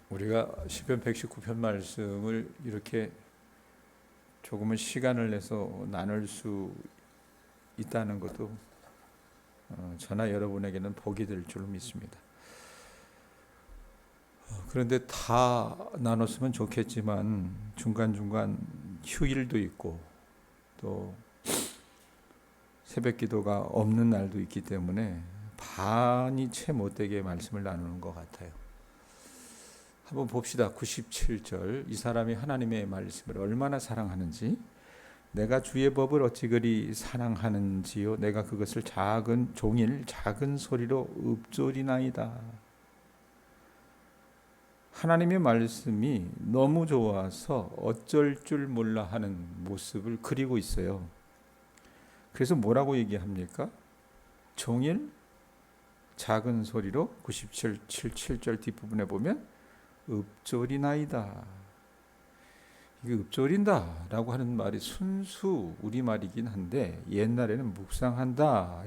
우리가 시편 119편 말씀을 이렇게 조금은 시간을 내서 나눌 수 있다는 것도 저나 여러분에게는 복이 될 줄 믿습니다. 그런데 다 나눴으면 좋겠지만 중간중간 휴일도 있고 또 새벽 기도가 없는 날도 있기 때문에 반이 채 못되게 말씀을 나누는 것 같아요. 한번 봅시다. 97절. 이 사람이 하나님의 말씀을 얼마나 사랑하는지, 내가 주의 법을 어찌 그리 사랑하는지요. 내가 그것을 종일 작은 소리로 읊조리나이다. 하나님의 말씀이 너무 좋아서 어쩔 줄 몰라 하는 모습을 그리고 있어요. 그래서 뭐라고 얘기합니까? 종일 작은 소리로 97절 뒷부분에 보면 읊조리나이다. 이게 읊조린다 라고 하는 말이 순수 우리말이긴 한데 옛날에는 묵상한다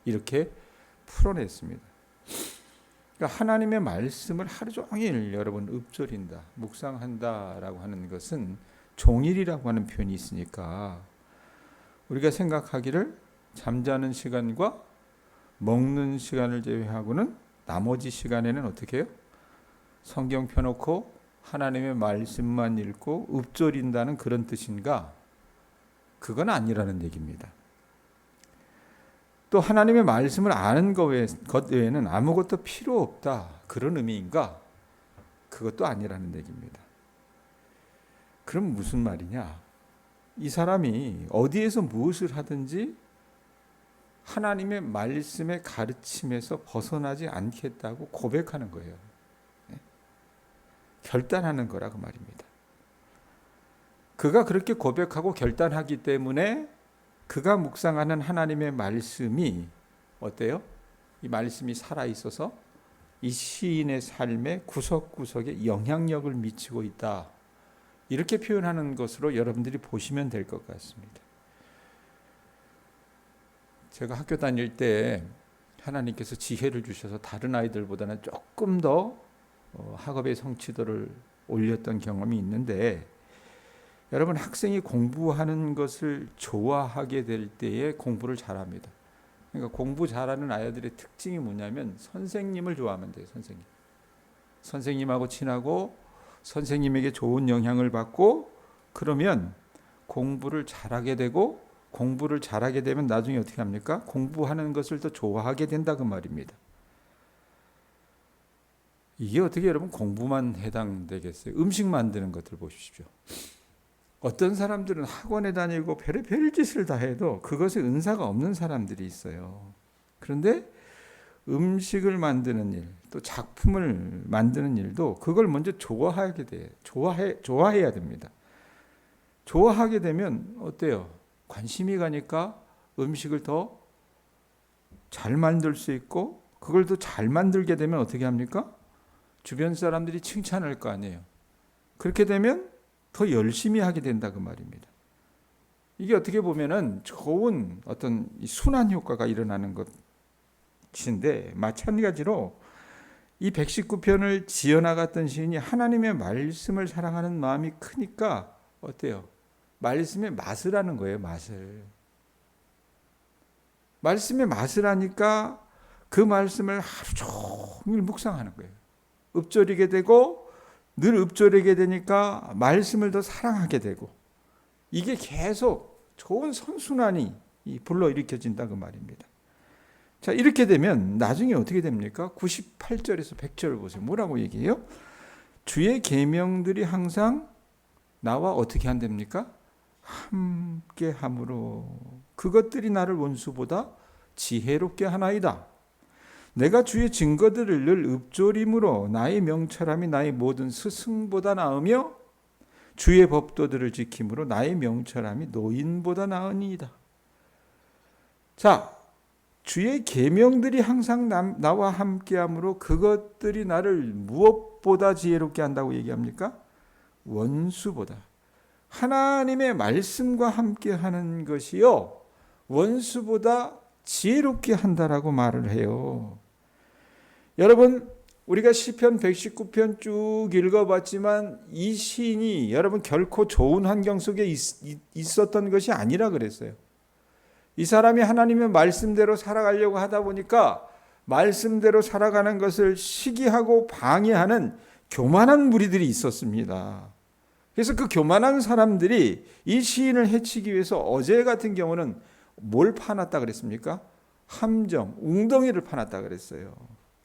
이렇게 풀어냈습니다. 그러니까 하나님의 말씀을 하루 종일 여러분 읊조린다, 묵상한다 라고 하는 것은 종일이라고 하는 표현이 있으니까 우리가 생각하기를 잠자는 시간과 먹는 시간을 제외하고는 나머지 시간에는 어떻게 해요? 성경 펴놓고 하나님의 말씀만 읽고 읊조린다는 그런 뜻인가? 그건 아니라는 얘기입니다. 또 하나님의 말씀을 아는 것 외에는 아무것도 필요 없다, 그런 의미인가? 그것도 아니라는 얘기입니다. 그럼 무슨 말이냐? 이 사람이 어디에서 무엇을 하든지 하나님의 말씀의 가르침에서 벗어나지 않겠다고 고백하는 거예요. 결단하는 거라고 말입니다. 그가 그렇게 고백하고 결단하기 때문에 그가 묵상하는 하나님의 말씀이 어때요? 이 말씀이 살아있어서 이 시인의 삶의 구석구석에 영향력을 미치고 있다. 이렇게 표현하는 것으로 여러분들이 보시면 될 것 같습니다. 제가 학교 다닐 때 하나님께서 지혜를 주셔서 다른 아이들보다는 조금 더 학업의 성취도를 올렸던 경험이 있는데, 여러분 학생이 공부하는 것을 좋아하게 될 때에 공부를 잘합니다. 그러니까 공부 잘하는 아이들의 특징이 뭐냐면 선생님을 좋아하면 돼요. 선생님하고 친하고 선생님에게 좋은 영향을 받고 그러면 공부를 잘하게 되고, 공부를 잘하게 되면 나중에 어떻게 합니까? 공부하는 것을 더 좋아하게 된다 그 말입니다. 이게 어떻게 여러분 공부만 해당되겠어요? 음식 만드는 것들 보십시오. 어떤 사람들은 학원에 다니고 별의별 짓을 다 해도 그것에 은사가 없는 사람들이 있어요. 그런데 음식을 만드는 일, 또 작품을 만드는 일도 그걸 먼저 좋아하게 돼요. 좋아해야 됩니다. 좋아하게 되면 어때요? 관심이 가니까 음식을 더 잘 만들 수 있고, 그걸 더 잘 만들게 되면 어떻게 합니까? 주변 사람들이 칭찬할 거 아니에요. 그렇게 되면 더 열심히 하게 된다 그 말입니다. 이게 어떻게 보면은 좋은 어떤 순환 효과가 일어나는 것인데, 마찬가지로 이 119편을 지어나갔던 시인이 하나님의 말씀을 사랑하는 마음이 크니까 어때요? 말씀의 맛을 하는 거예요. 말씀의 맛을 하니까 그 말씀을 하루 종일 묵상하는 거예요. 읊조리게 되고, 늘 읊조리게 되니까 말씀을 더 사랑하게 되고, 이게 계속 좋은 선순환이 불러일으켜진다 그 말입니다. 자, 이렇게 되면 나중에 어떻게 됩니까? 98절에서 100절을 보세요. 뭐라고 얘기해요? 주의 계명들이 항상 나와 어떻게 한답니까? 함께 함으로 그것들이 나를 원수보다 지혜롭게 하나이다. 내가 주의 증거들을 늘 읊조림으로 나의 명철함이 나의 모든 스승보다 나으며 주의 법도들을 지킴으로 나의 명철함이 노인보다 나으니이다. 자, 주의 계명들이 항상 나와 함께함으로 그것들이 나를 무엇보다 지혜롭게 한다고 얘기합니까? 원수보다. 하나님의 말씀과 함께하는 것이요 원수보다 지혜롭게 한다라고 말을 해요. 여러분 우리가 시편 119편 쭉 읽어봤지만 이 시인이 여러분 결코 좋은 환경 속에 있었던 것이 아니라 그랬어요. 이 사람이 하나님의 말씀대로 살아가려고 하다 보니까 말씀대로 살아가는 것을 시기하고 방해하는 교만한 무리들이 있었습니다. 그래서 그 교만한 사람들이 이 시인을 해치기 위해서 어제 같은 경우는 뭘 파놨다 그랬습니까? 함정, 웅덩이를 파놨다 그랬어요.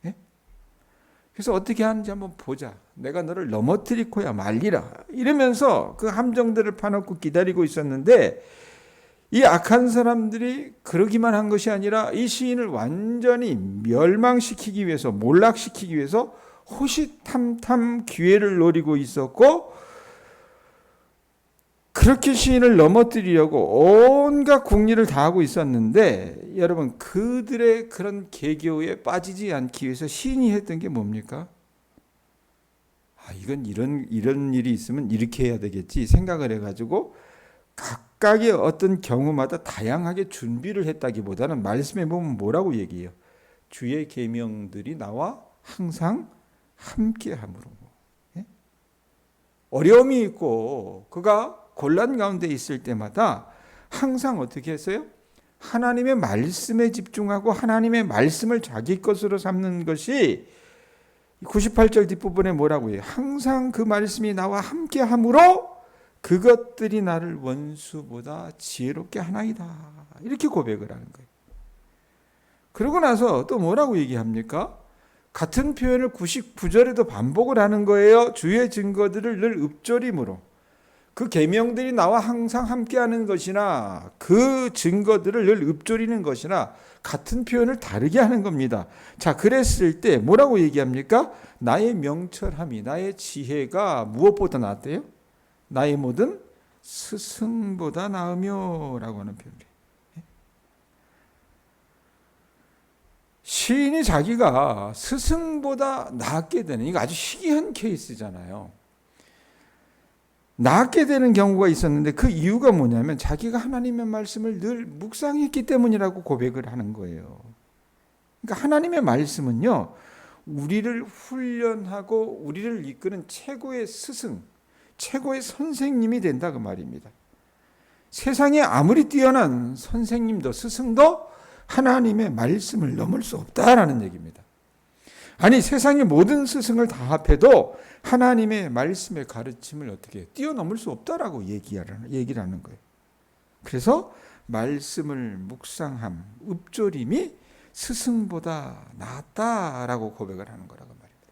예? 그래서 어떻게 하는지 한번 보자. 내가 너를 넘어뜨릴 거야 말리라. 이러면서 그 함정들을 파놓고 기다리고 있었는데 이 악한 사람들이 그러기만 한 것이 아니라 이 시인을 완전히 멸망시키기 위해서, 몰락시키기 위해서 호시탐탐 기회를 노리고 있었고, 그렇게 시인을 넘어뜨리려고 온갖 궁리를 다하고 있었는데, 여러분 그들의 그런 계교에 빠지지 않기 위해서 시인이 했던 게 뭡니까? 이건 이런 일이 있으면 이렇게 해야 되겠지 생각을 해가지고 각각의 어떤 경우마다 다양하게 준비를 했다기보다는 말씀에 보면 뭐라고 얘기해요? 주의 계명들이 나와 항상 함께함으로. 예? 어려움이 있고 그가 곤란 가운데 있을 때마다 항상 어떻게 했어요? 하나님의 말씀에 집중하고 하나님의 말씀을 자기 것으로 삼는 것이 98절 뒷부분에 뭐라고 해요? 항상 그 말씀이 나와 함께함으로 그것들이 나를 원수보다 지혜롭게 하나이다. 이렇게 고백을 하는 거예요. 그러고 나서 또 뭐라고 얘기합니까? 같은 표현을 99절에도 반복을 하는 거예요. 주의 증거들을 늘 읊조림으로. 그 계명들이 나와 항상 함께하는 것이나 그 증거들을 늘 읊조리는 것이나 같은 표현을 다르게 하는 겁니다. 자, 그랬을 때 뭐라고 얘기합니까? 나의 명철함이, 나의 지혜가 무엇보다 낫대요? 나의 모든 스승보다 나으며 라고 하는 표현이에요. 시인이 자기가 스승보다 낫게 되는, 이거 아주 희귀한 케이스잖아요. 낫게 되는 경우가 있었는데 그 이유가 뭐냐면 자기가 하나님의 말씀을 늘 묵상했기 때문이라고 고백을 하는 거예요. 그러니까 하나님의 말씀은요, 우리를 훈련하고 우리를 이끄는 최고의 스승, 최고의 선생님이 된다 그 말입니다. 세상에 아무리 뛰어난 선생님도 스승도 하나님의 말씀을 넘을 수 없다라는 얘기입니다. 아니, 세상의 모든 스승을 다 합해도 하나님의 말씀의 가르침을 어떻게 뛰어넘을 수 없다라고 얘기를 하는 거예요. 그래서 말씀을 묵상함, 읊조림이 스승보다 낫다라고 고백을 하는 거라고 말입니다.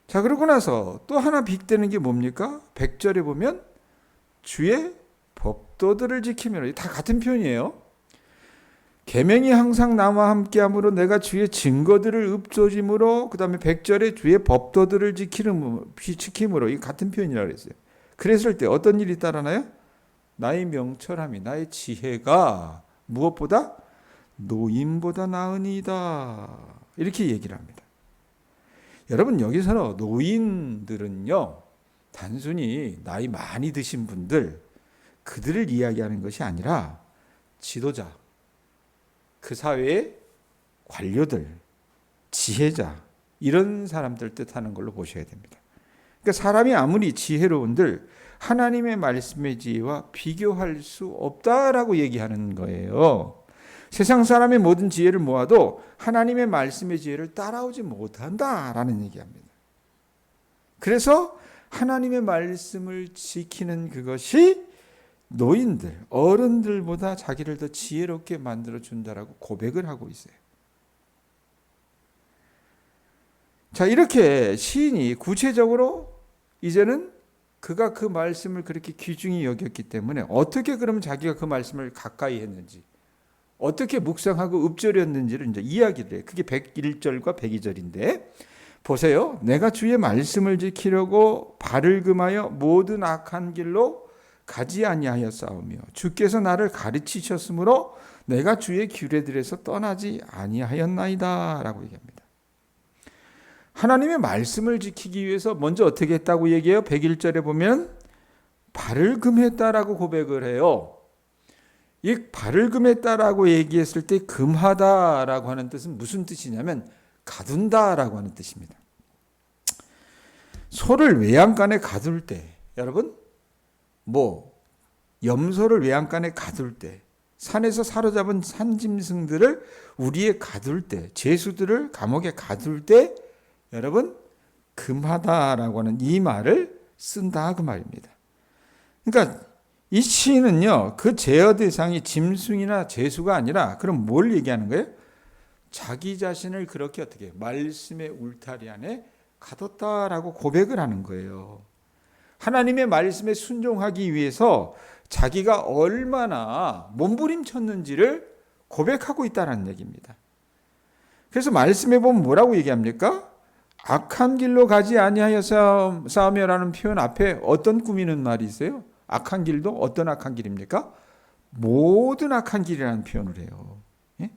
자, 그러고 나서 또 하나 빅되는 게 뭡니까? 100절에 보면 주의 법도들을 지키며, 다 같은 표현이에요. 계명이 항상 나와 함께함으로 내가 주의 증거들을 읊조림으로, 그 다음에 100절에 주의 법도들을 지킴으로, 이 같은 표현이라고 했어요. 그랬을 때 어떤 일이 따라나요? 나의 명철함이, 나의 지혜가 무엇보다? 노인보다 나으니이다. 이렇게 얘기를 합니다. 여러분, 여기서 노인들은요, 단순히 나이 많이 드신 분들, 그들을 이야기하는 것이 아니라 지도자, 그 사회의 관료들, 지혜자, 이런 사람들 뜻하는 걸로 보셔야 됩니다. 그러니까 사람이 아무리 지혜로운들 하나님의 말씀의 지혜와 비교할 수 없다라고 얘기하는 거예요. 세상 사람의 모든 지혜를 모아도 하나님의 말씀의 지혜를 따라오지 못한다라는 얘기합니다. 그래서 하나님의 말씀을 지키는 그것이 노인들, 어른들보다 자기를 더 지혜롭게 만들어 준다라고 고백을 하고 있어요. 자, 이렇게 시인이 구체적으로 이제는 그가 그 말씀을 그렇게 귀중히 여겼기 때문에 어떻게 그러면 자기가 그 말씀을 가까이 했는지, 어떻게 묵상하고 읊조렸는지를 이제 이야기를 해요. 그게 101절과 102절인데 보세요. 내가 주의 말씀을 지키려고 발을 금하여 모든 악한 길로 가지 아니하였사오며 주께서 나를 가르치셨으므로 내가 주의 규례들에서 떠나지 아니하였나이다 라고 얘기합니다. 하나님의 말씀을 지키기 위해서 먼저 어떻게 했다고 얘기해요? 101절에 보면 발을 금했다라고 고백을 해요. 이 발을 금했다라고 얘기했을 때 금하다라고 하는 뜻은 무슨 뜻이냐면 가둔다라고 하는 뜻입니다. 소를 외양간에 가둘 때, 여러분, 염소를 외양간에 가둘 때, 산에서 사로잡은 산짐승들을 우리에 가둘 때, 제수들을 감옥에 가둘 때, 여러분, 금하다라고 하는 이 말을 쓴다 그 말입니다. 그러니까 이 시인은요, 그 제어 대상이 짐승이나 제수가 아니라 그럼 뭘 얘기하는 거예요? 자기 자신을 그렇게 어떻게 말씀의 울타리 안에 가뒀다라고 고백을 하는 거예요. 하나님의 말씀에 순종하기 위해서 자기가 얼마나 몸부림쳤는지를 고백하고 있다는 얘기입니다. 그래서 말씀에 보면 뭐라고 얘기합니까? 악한 길로 가지 아니하여 싸우며라는 표현 앞에 어떤 꾸미는 말이 있어요? 악한 길도 어떤 악한 길입니까? 모든 악한 길이라는 표현을 해요. 예?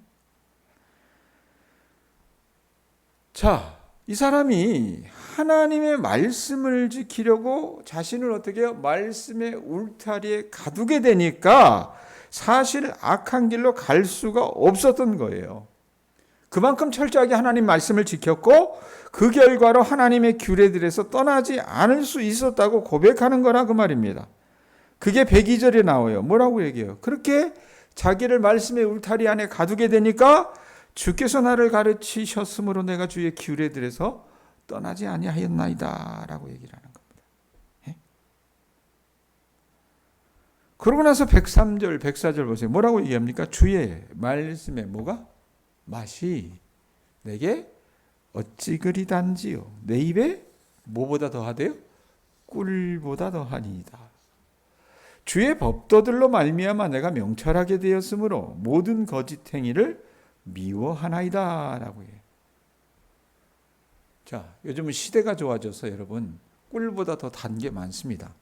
자, 이 사람이 하나님의 말씀을 지키려고 자신을 어떻게 해요? 말씀의 울타리에 가두게 되니까 사실 악한 길로 갈 수가 없었던 거예요. 그만큼 철저하게 하나님 말씀을 지켰고 그 결과로 하나님의 규례들에서 떠나지 않을 수 있었다고 고백하는 거라 그 말입니다. 그게 102절에 나와요. 뭐라고 얘기해요? 그렇게 자기를 말씀의 울타리 안에 가두게 되니까 주께서 나를 가르치셨으므로 내가 주의 규례들에서 떠나지 아니하였나이다 라고 얘기를 하는 겁니다. 예? 그러고 나서 103절, 104절 보세요. 뭐라고 얘기합니까? 주의 말씀에 뭐가? 맛이 내게 어찌 그리 단지요. 내 입에 뭐보다 더하대요? 꿀보다 더하니이다. 주의 법도들로 말미암아 내가 명철하게 되었으므로 모든 거짓 행위를 미워하나이다 라고 해요. 자, 요즘은 시대가 좋아져서 여러분 꿀보다 더 단 게 많습니다.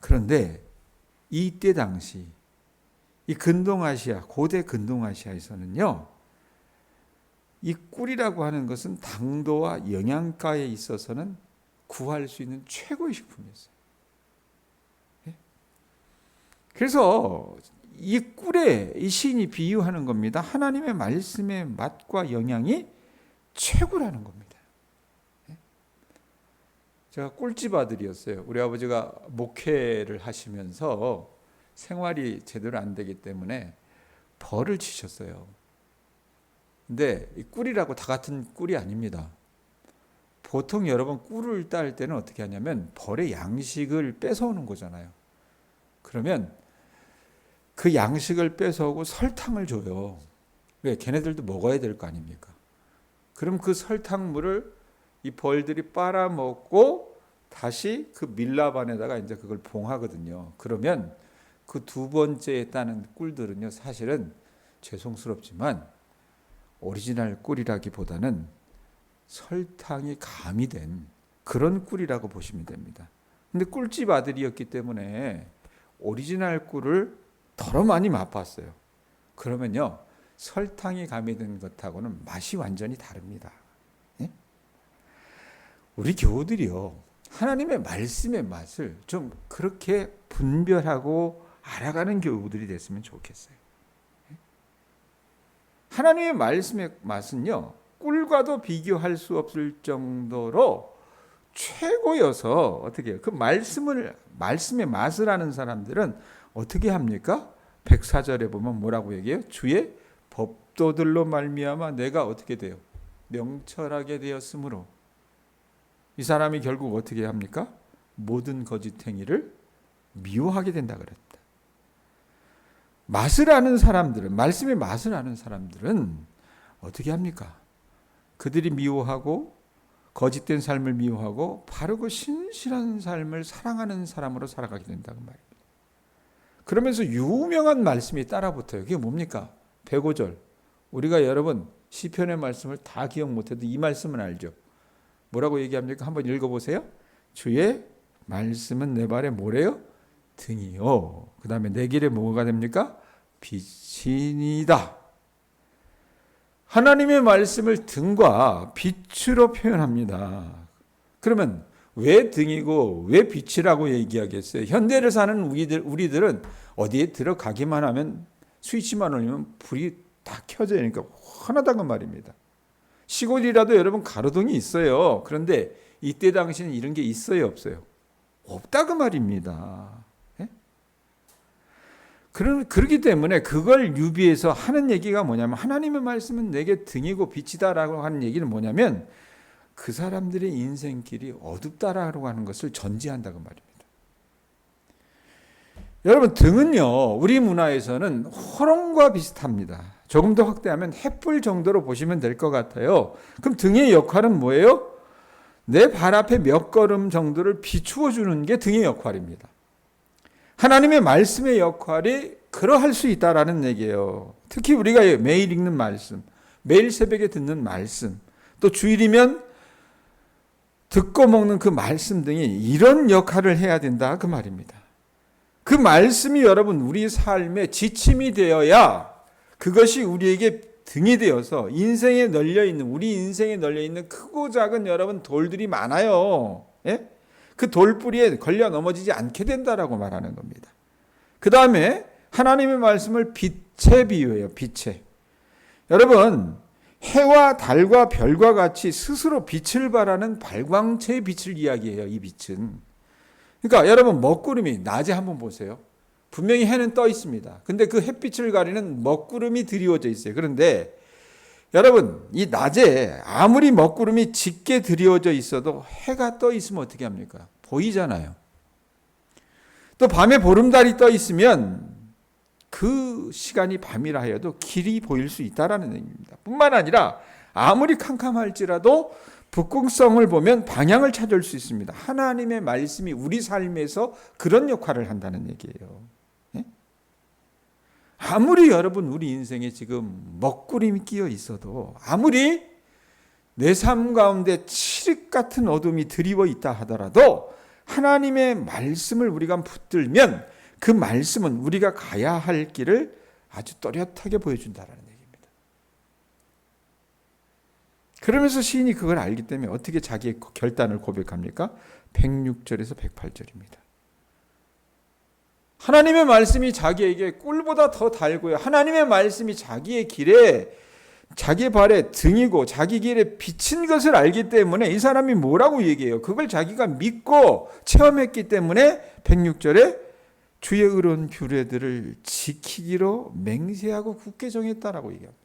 그런데 이때 당시 이 근동아시아, 고대 근동아시아에서는요, 이 꿀이라고 하는 것은 당도와 영양가에 있어서는 구할 수 있는 최고의 식품이었어요. 그래서 이 꿀에 이 시인이 비유하는 겁니다. 하나님의 말씀의 맛과 영양이 최고라는 겁니다. 제가 꿀집 아들이었어요. 우리 아버지가 목회를 하시면서 생활이 제대로 안 되기 때문에 벌을 치셨어요. 근데 이 꿀이라고 다 같은 꿀이 아닙니다. 보통 여러분 꿀을 딸 때는 어떻게 하냐면 벌의 양식을 뺏어오는 거잖아요. 그러면 그 양식을 뺏어오고 설탕을 줘요. 왜? 걔네들도 먹어야 될 거 아닙니까? 그럼 그 설탕물을 이 벌들이 빨아먹고 다시 그 밀랍안에다가 이제 그걸 봉하거든요. 그러면 그 두 번째에 따는 꿀들은요, 사실은 죄송스럽지만 오리지널 꿀이라기보다는 설탕이 가미된 그런 꿀이라고 보시면 됩니다. 근데 꿀집 아들이었기 때문에 오리지널 꿀을 더러 많이 맛봤어요. 그러면요, 설탕이 가미된 것하고는 맛이 완전히 다릅니다. 예? 우리 교우들이요, 하나님의 말씀의 맛을 좀 그렇게 분별하고 알아가는 교우들이 됐으면 좋겠어요. 하나님의 말씀의 맛은요, 꿀과도 비교할 수 없을 정도로 최고여서 어떻게 해요? 그 말씀의 맛을 아는 사람들은 어떻게 합니까? 104절에 보면 뭐라고 얘기해요? 주의 법도들로 말미암아 내가 어떻게 돼요? 명철하게 되었으므로. 이 사람이 결국 어떻게 합니까? 모든 거짓 행위를 미워하게 된다 그랬다. 맛을 아는 사람들은, 말씀의 맛을 아는 사람들은 어떻게 합니까? 그들이 미워하고 거짓된 삶을 미워하고 바르고 신실한 삶을 사랑하는 사람으로 살아가게 된다고 말입니다. 그러면서 유명한 말씀이 따라붙어요. 그게 뭡니까? 105절. 우리가 여러분 시편의 말씀을 다 기억 못해도 이 말씀은 알죠. 뭐라고 얘기합니까? 한번 읽어보세요. 주의 말씀은 내 발에 뭐래요? 등이요. 그 다음에 내 길에 뭐가 됩니까? 빛이니다. 하나님의 말씀을 등과 빛으로 표현합니다. 그러면 왜 등이고 왜 빛이라고 얘기하겠어요? 현대를 사는 우리들은 어디에 들어가기만 하면 스위치만 올리면 불이 다 켜져야 하니까 환하다는 말입니다. 시골이라도 여러분 가로등이 있어요. 그런데 이때 당시에는 이런 게 있어요, 없어요? 없다 그 말입니다. 예? 그렇기 때문에 그걸 유비해서 하는 얘기가 뭐냐면 하나님의 말씀은 내게 등이고 빛이다라고 하는 얘기는 뭐냐면 그 사람들의 인생길이 어둡다라고 하는 것을 전제한다고 말입니다. 여러분 등은요 우리 문화에서는 호롱과 비슷합니다. 조금 더 확대하면 횃불 정도로 보시면 될 것 같아요. 그럼 등의 역할은 뭐예요? 내 발 앞에 몇 걸음 정도를 비추어 주는 게 등의 역할입니다. 하나님의 말씀의 역할이 그러할 수 있다라는 얘기예요. 특히 우리가 매일 읽는 말씀, 매일 새벽에 듣는 말씀, 또 주일이면 듣고 먹는 그 말씀 등이 이런 역할을 해야 된다 그 말입니다. 그 말씀이 여러분 우리 삶의 지침이 되어야 그것이 우리에게 등이 되어서 인생에 널려있는 우리 인생에 널려있는 크고 작은 여러분 돌들이 많아요. 예? 그 돌뿌리에 걸려 넘어지지 않게 된다라고 말하는 겁니다. 그 다음에 하나님의 말씀을 빛에 비유해요. 빛에. 여러분 해와 달과 별과 같이 스스로 빛을 발하는 발광체의 빛을 이야기해요. 이 빛은. 그러니까 여러분 먹구름이 낮에 한번 보세요. 분명히 해는 떠 있습니다. 근데 그 햇빛을 가리는 먹구름이 드리워져 있어요. 그런데 여러분 이 낮에 아무리 먹구름이 짙게 드리워져 있어도 해가 떠 있으면 어떻게 합니까? 보이잖아요. 또 밤에 보름달이 떠 있으면 그 시간이 밤이라 하여도 길이 보일 수 있다라는 얘기입니다. 뿐만 아니라 아무리 캄캄할지라도 북극성을 보면 방향을 찾을 수 있습니다. 하나님의 말씀이 우리 삶에서 그런 역할을 한다는 얘기예요. 예? 아무리 여러분 우리 인생에 지금 먹구름이 끼어 있어도 아무리 내 삶 가운데 칠흑 같은 어둠이 드리워 있다 하더라도 하나님의 말씀을 우리가 붙들면 그 말씀은 우리가 가야 할 길을 아주 또렷하게 보여준다라는 얘기입니다. 그러면서 시인이 그걸 알기 때문에 어떻게 자기의 결단을 고백합니까? 106절에서 108절입니다. 하나님의 말씀이 자기에게 꿀보다 더 달고요. 하나님의 말씀이 자기의 길에 자기 발에 등이고 자기 길에 비친 것을 알기 때문에 이 사람이 뭐라고 얘기해요? 그걸 자기가 믿고 체험했기 때문에 106절에 주의 의로운 규례들을 지키기로 맹세하고 굳게 정했다라고 얘기합니다.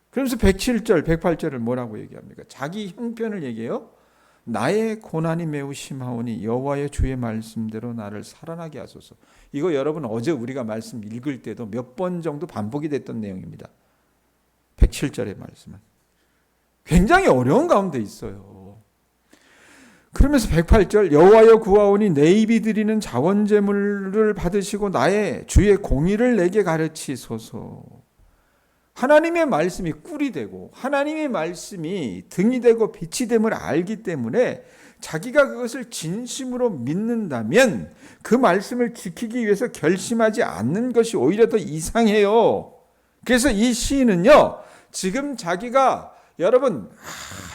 그러면서 107절, 108절을 뭐라고 얘기합니까? 자기 형편을 얘기해요. 나의 고난이 매우 심하오니 여호와의 주의 말씀대로 나를 살아나게 하소서. 이거 여러분 어제 우리가 말씀 읽을 때도 몇 번 정도 반복이 됐던 내용입니다. 107절의 말씀은. 굉장히 어려운 가운데 있어요. 그러면서 108절 여호와여 구하오니 내 입이 드리는 자원제물을 받으시고 나의 주의 공의를 내게 가르치소서. 하나님의 말씀이 꿀이 되고 하나님의 말씀이 등이 되고 빛이 됨을 알기 때문에 자기가 그것을 진심으로 믿는다면 그 말씀을 지키기 위해서 결심하지 않는 것이 오히려 더 이상해요. 그래서 이 시인은요 지금 자기가 여러분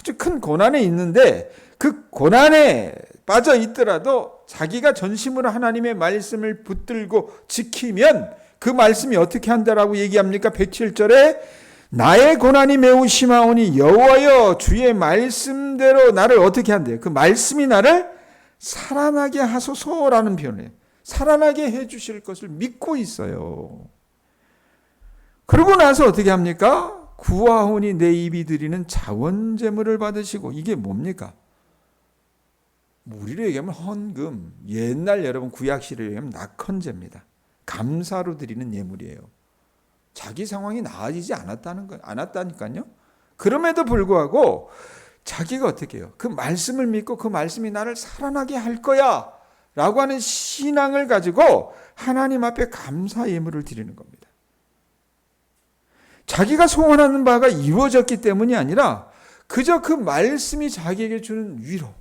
아주 큰 고난에 있는데 그 고난에 빠져 있더라도 자기가 전심으로 하나님의 말씀을 붙들고 지키면 그 말씀이 어떻게 한다라고 얘기합니까? 107절에 나의 고난이 매우 심하오니 여호와여 주의 말씀대로 나를 어떻게 한대요? 그 말씀이 나를 살아나게 하소서라는 표현을 해요. 살아나게 해주실 것을 믿고 있어요. 그러고 나서 어떻게 합니까? 구하오니 내 입이 드리는 자원제물을 받으시고 이게 뭡니까? 우리로 얘기하면 헌금, 옛날 여러분 구약시로 얘기하면 낙헌제입니다. 감사로 드리는 예물이에요. 자기 상황이 나아지지 않았다니까요. 그럼에도 불구하고 자기가 어떻게 해요? 그 말씀을 믿고 그 말씀이 나를 살아나게 할 거야 라고 하는 신앙을 가지고 하나님 앞에 감사 예물을 드리는 겁니다. 자기가 소원하는 바가 이루어졌기 때문이 아니라 그저 그 말씀이 자기에게 주는 위로,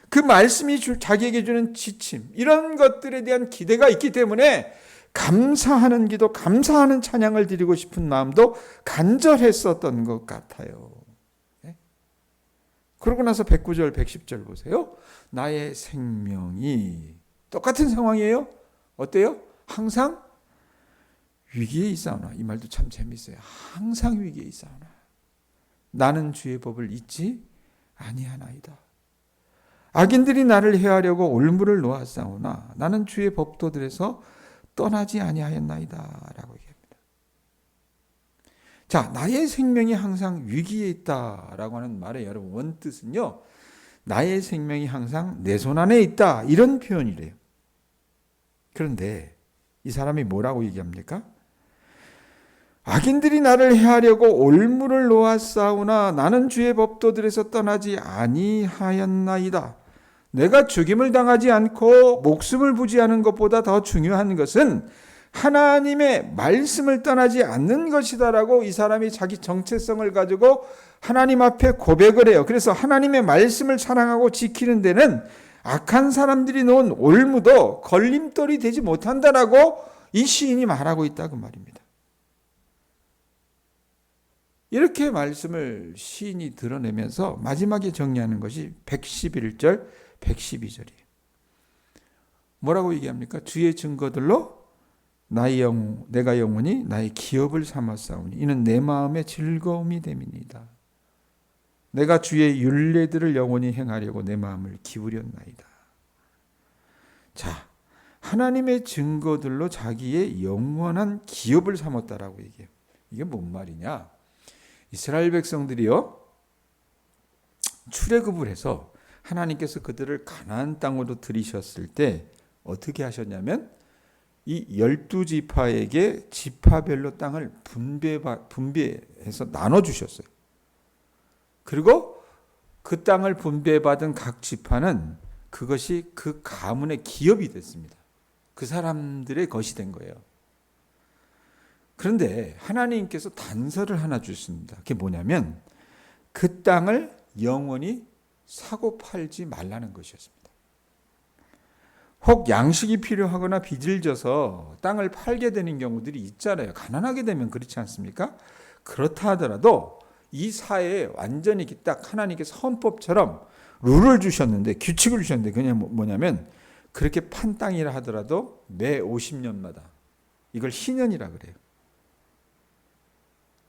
그 말씀이 자기에게 주는 지침, 이런 것들에 대한 기대가 있기 때문에 감사하는 기도, 감사하는 찬양을 드리고 싶은 마음도 간절했었던 것 같아요. 네? 그러고 나서 109절, 110절 보세요. 나의 생명이 똑같은 상황이에요. 어때요? 항상 위기에 있사오나. 이 말도 참 재밌어요. 항상 위기에 있사오나. 나는 주의 법을 잊지 아니하나이다. 악인들이 나를 해하려고 올무를 놓았사오나 나는 주의 법도들에서 떠나지 아니하였나이다 라고 얘기합니다. 자, 나의 생명이 항상 위기에 있다라고 하는 말의 여러분 원뜻은요, 나의 생명이 항상 내 손 안에 있다 이런 표현이래요. 그런데 이 사람이 뭐라고 얘기합니까? 악인들이 나를 해하려고 올무를 놓았사오나 나는 주의 법도들에서 떠나지 아니하였나이다. 내가 죽임을 당하지 않고 목숨을 부지하는 것보다 더 중요한 것은 하나님의 말씀을 떠나지 않는 것이다라고 이 사람이 자기 정체성을 가지고 하나님 앞에 고백을 해요. 그래서 하나님의 말씀을 사랑하고 지키는 데는 악한 사람들이 놓은 올무도 걸림돌이 되지 못한다라고 이 시인이 말하고 있다고 말입니다. 이렇게 말씀을 시인이 드러내면서 마지막에 정리하는 것이 111절, 112절이에요. 뭐라고 얘기합니까? 주의 증거들로 내가 영원히 나의 기업을 삼았사오니 이는 내 마음의 즐거움이 됨이니이다. 내가 주의 율례들을 영원히 행하려고 내 마음을 기울였나이다. 자, 하나님의 증거들로 자기의 영원한 기업을 삼았다라고 얘기해요. 이게 뭔 말이냐? 이스라엘 백성들이요, 출애굽을 해서 하나님께서 그들을 가나안 땅으로 들이셨을 때 어떻게 하셨냐면 이 12지파에게 지파별로 땅을 분배해서 나눠주셨어요. 그리고 그 땅을 분배받은 각 지파는 그것이 그 가문의 기업이 됐습니다. 그 사람들의 것이 된 거예요. 그런데 하나님께서 단서를 하나 주십니다. 그게 뭐냐면 그 땅을 영원히 사고 팔지 말라는 것이었습니다. 혹 양식이 필요하거나 빚을 져서 땅을 팔게 되는 경우들이 있잖아요. 가난하게 되면 그렇지 않습니까? 그렇다 하더라도 이 사회에 완전히 딱 하나님께서 헌법처럼 룰을 주셨는데, 규칙을 주셨는데, 그냥 뭐냐면 그렇게 판 땅이라 하더라도 매 50년마다 이걸 희년이라 그래요.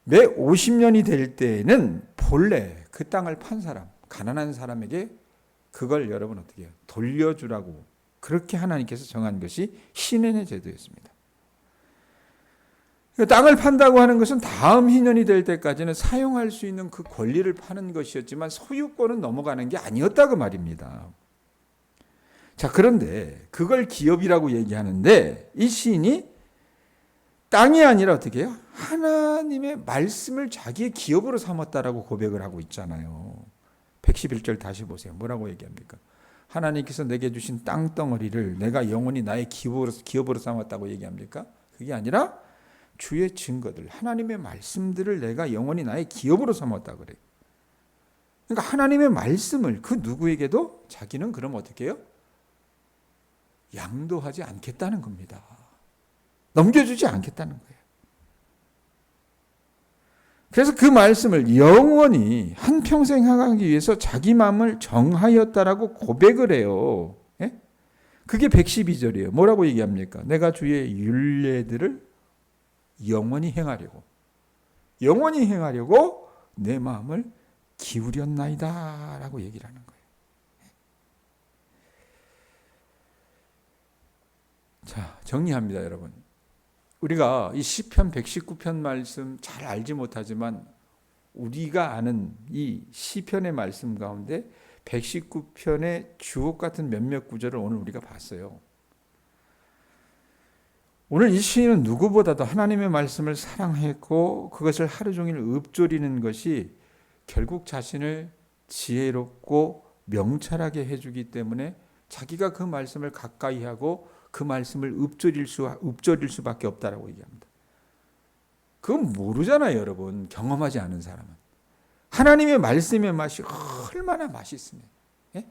매 50년이 될 때에는 본래 그 땅을 판 사람, 가난한 사람에게 그걸 여러분 어떻게 해요? 돌려주라고 그렇게 하나님께서 정한 것이 희년의 제도였습니다. 땅을 판다고 하는 것은 다음 희년이 될 때까지는 사용할 수 있는 그 권리를 파는 것이었지만 소유권은 넘어가는 게 아니었다고 말입니다. 자, 그런데 그걸 기업이라고 얘기하는데 이 시인이 땅이 아니라 어떻게 해요? 하나님의 말씀을 자기의 기업으로 삼았다라고 고백을 하고 있잖아요. 111절 다시 보세요. 뭐라고 얘기합니까? 하나님께서 내게 주신 땅덩어리를 내가 영원히 나의 기업으로 삼았다고 얘기합니까? 그게 아니라 주의 증거들, 하나님의 말씀들을 내가 영원히 나의 기업으로 삼았다 그래요. 그러니까 하나님의 말씀을 그 누구에게도 자기는 그럼 어떻게 해요? 양도하지 않겠다는 겁니다. 넘겨주지 않겠다는 거예요. 그래서 그 말씀을 영원히 한평생 행하기 위해서 자기 마음을 정하였다라고 고백을 해요. 예? 그게 112절이에요. 뭐라고 얘기합니까? 내가 주의 율례들을 영원히 행하려고 내 마음을 기울였나이다 라고 얘기를 하는 거예요. 자, 정리합니다, 여러분. 우리가 이 시편 119편 말씀 잘 알지 못하지만 우리가 아는 이 시편의 말씀 가운데 119편의 주옥 같은 몇몇 구절을 오늘 우리가 봤어요. 오늘 이 시인은 누구보다도 하나님의 말씀을 사랑했고 그것을 하루 종일 읊조리는 것이 결국 자신을 지혜롭고 명철하게 해주기 때문에 자기가 그 말씀을 가까이 하고 그 말씀을 읊조릴 수밖에 없다라고 얘기합니다. 그건 모르잖아요, 여러분. 경험하지 않은 사람은. 하나님의 말씀의 맛이 얼마나 맛있으면. 예?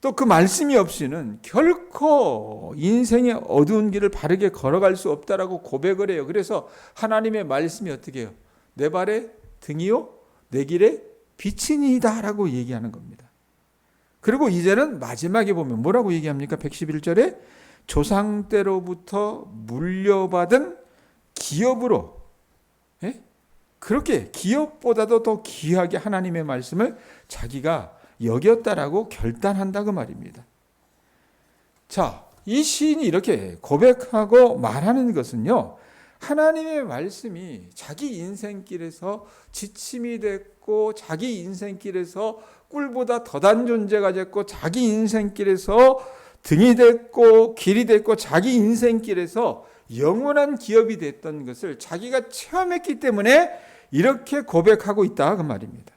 또 그 말씀이 없이는 결코 인생의 어두운 길을 바르게 걸어갈 수 없다라고 고백을 해요. 그래서 하나님의 말씀이 어떻게 해요? 내 발의 등이요, 내 길의 빛이니이다 라고 얘기하는 겁니다. 그리고 이제는 마지막에 보면 뭐라고 얘기합니까? 111절에 조상 때로부터 물려받은 기업으로 그렇게 기업보다도 더 귀하게 하나님의 말씀을 자기가 여겼다라고 결단한다 그 말입니다. 자, 이 시인이 이렇게 고백하고 말하는 것은요, 하나님의 말씀이 자기 인생길에서 지침이 됐고, 자기 인생길에서 꿀보다 더단 존재가 됐고, 자기 인생길에서 등이 됐고, 길이 됐고, 자기 인생길에서 영원한 기업이 됐던 것을 자기가 체험했기 때문에 이렇게 고백하고 있다 그 말입니다.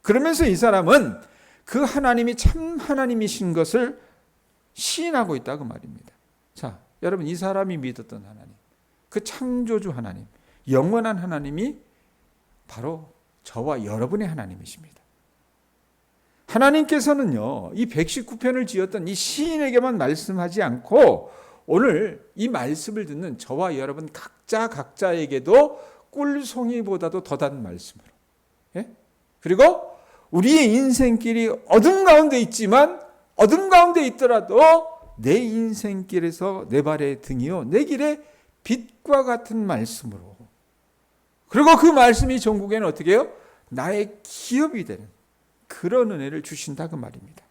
그러면서 이 사람은 그 하나님이 참 하나님이신 것을 시인하고 있다 그 말입니다. 자, 여러분, 이 사람이 믿었던 하나님, 그 창조주 하나님, 영원한 하나님이 바로 저와 여러분의 하나님이십니다. 하나님께서는요, 이 119편을 지었던 이 시인에게만 말씀하지 않고 오늘 이 말씀을 듣는 저와 여러분 각자에게도 꿀송이보다도 더단 말씀으로, 예? 그리고 우리의 인생길이 어둠 가운데 있지만 어둠 가운데 있더라도 내 인생길에서 내 발의 등이요 내 길의 빛과 같은 말씀으로, 그리고 그 말씀이 전국에는 어떻게 해요? 나의 기업이 되는 그런 은혜를 주신다 그 말입니다.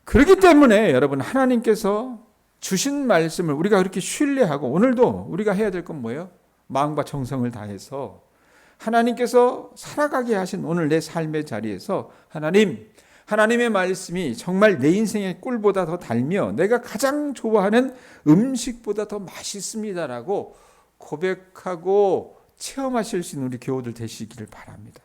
그렇기 때문에 여러분, 하나님께서 주신 말씀을 우리가 그렇게 신뢰하고, 오늘도 우리가 해야 될 건 뭐예요? 마음과 정성을 다해서 하나님께서 살아가게 하신 오늘 내 삶의 자리에서 하나님의 말씀이 정말 내 인생의 꿀보다 더 달며 내가 가장 좋아하는 음식보다 더 맛있습니다라고 고백하고 체험하실 수 있는 우리 교우들 되시기를 바랍니다.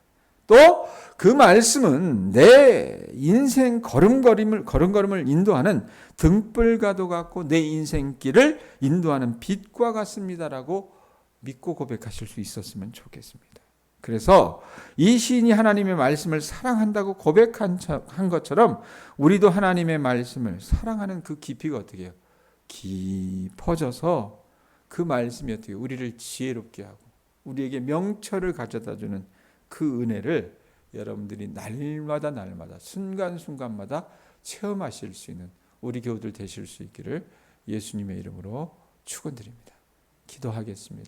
또 그 말씀은 내 인생 걸음걸음을 인도하는 등불과도 같고 내 인생길을 인도하는 빛과 같습니다라고 믿고 고백하실 수 있었으면 좋겠습니다. 그래서 이 시인이 하나님의 말씀을 사랑한다고 고백한 것처럼 우리도 하나님의 말씀을 사랑하는 그 깊이가 어떻게 해요? 깊어져서 그 말씀이 어떻게 우리를 지혜롭게 하고 우리에게 명철을 가져다주는 그 은혜를 여러분들이 날마다 순간순간마다 체험하실 수 있는 우리 교우들 되실 수 있기를 예수님의 이름으로 축원드립니다. 기도하겠습니다.